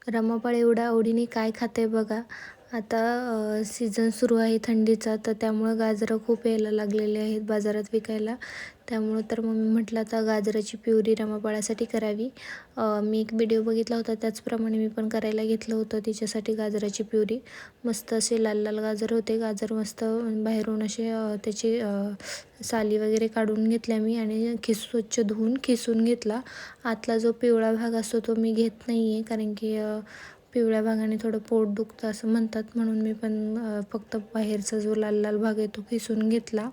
रमाबाळ एवढ्या आवडीने काय खाते बघा. आता सीझन सुरू आहे थंडीचा, तर त्यामुळं गाजरं खूप यायला लागलेले आहेत बाजारात विकायला. त्यामुळं तर मम्मी म्हटलं आता गाजराची प्युरी रमाबाळासाठी करावी. मी एक व्हिडिओ बघितला होता, त्याचप्रमाणे मी पण करायला घेतलं होतं तिच्यासाठी गाजराची प्युरी. मस्त असे लाल लाल गाजर होते. गाजर मस्त बाहेरून असे त्याची साली वगैरे काढून घेतल्या मी आणि स्वच्छ धुवून खिसून घेतला. आतला जो पिवळा भाग असतो तो मी घेत नाही आहे, कारण की पिवळ्या भागाने थोडं पोट दुखतं असं म्हणतात, म्हणून मी पण फक्त बाहेरचा जो लाल लाल भाग आहे तो खिसून घेतला.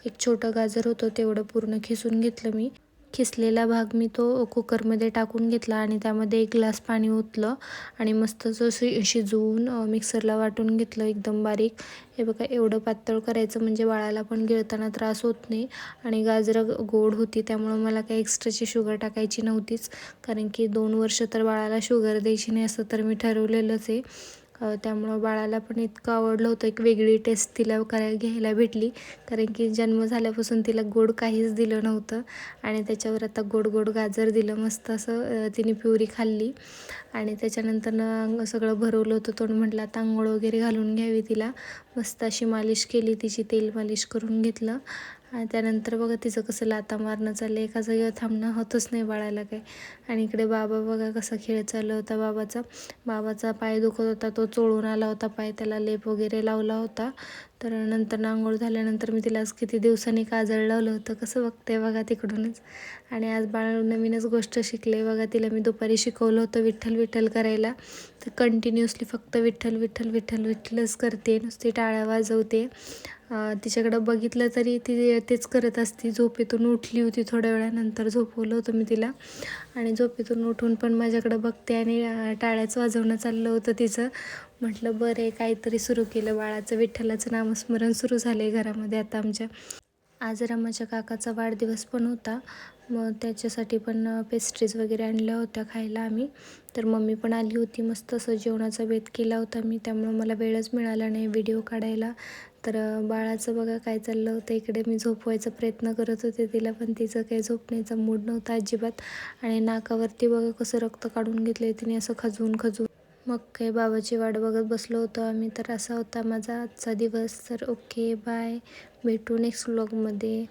एक छोटं गाजर होतं तेवढं पूर्ण खिसून घेतलं मी. खिसलेला भाग मी तो कुकरमध्ये टाकून घेतला आणि त्यामध्ये 1 ग्लास पाणी ओतलं आणि मस्त असं शिजवून मिक्सरला वाटून घेतलं एकदम बारीक. हे बघा एवढं पातळ करायचं म्हणजे बाळाला पण गिळताना त्रास होत नाही आणि गाजरं गोड होती, त्यामुळं मला काही एक्स्ट्राची शुगर टाकायची नव्हतीच, कारण की 2 वर्ष तर बाळाला शुगर द्यायची नाही असं तर मी ठरवलेलंच आहे. त्यामुळं बाळाला पण इतकं आवडलं होतं. एक वेगळी टेस्ट तिला घ्यायला भेटली, कारण की जन्म झाल्यापासून तिला गोड काहीच दिलं नव्हतं आणि त्याच्यावर आता गोड गोड गाजर दिलं. मस्त असं तिने प्युरी खाल्ली आणि त्याच्यानंतर सगळं भरवलं होतं तोंड. म्हटलं आता आंघोळ वगैरे घालून घ्यावी तिला. मस्त अशी मालिश केली, तिची तेल मालिश करून घेतलं आणि त्यानंतर बघा तिचं कसं लाथा मारणं चाललं, एका जागेवर थांबणं होतच नाही बाळाला काही. आणि इकडे बाबा बघा कसा खेळ चालू होता बाबाचा पाय दुखत होता, तो चोळून आला होता पाय, त्याला लेप वगैरे लावला होता. तर नंतर आंघोळ झाल्यानंतर मी तिला आज किती दिवसांनी काजळ लावलं होतं, कसं बघते बघा तिकडूनच. आणि आज बाळ नवीनच गोष्ट शिकले बघा. तिला मी दुपारी शिकवलं होतं विठ्ठल विठ्ठल करायला, तर कंटिन्युअसली फक्त विठ्ठल विठ्ठल विठ्ठल विठ्ठलच करते, नुसती टाळ्या वाजवते. तिच्याकडं बघितलं तरी ती तेच करत असते. झोपेतून उठली होती थोड्या वेळानंतर, झोपवलं होतं मी तिला आणि झोपेतून उठून पण माझ्याकडं बघते आणि टाळ्याच वाजवणं चाललं होतं तिचं. म्हटलं बरं आहे, काहीतरी सुरू केलं बाळाचं. विठ्ठलाचं नामस्मरण सुरू झालं आहे घरामध्ये आता आमच्या. आज रमाच्या काकाचा वाढदिवस पण होता, मग त्याच्यासाठी पण पेस्ट्रीज वगैरे आणल्या होत्या खायला आम्ही. तर मम्मी पण आली होती. मस्त असं जेवणाचा बेत केला होता मी, त्यामुळं मला वेळच मिळाला नाही व्हिडिओ काढायला. तर बाळाचं बघा काय चाललं होतं. इकडे मी झोपवायचा प्रयत्न करत होते तिला, पण तिचं काही झोपण्याचा मूड नव्हता अजिबात. आणि नाकावरती बघा कसं रक्त काढून घेतलं तिने असं खजवून खजवून. मग काय बाबाची वाट बघत बसलो होतो आम्ही. तर असा होता माझा आजचा दिवस. तर ओके बाय, भेटू नेक्स्ट व्लॉगमध्ये.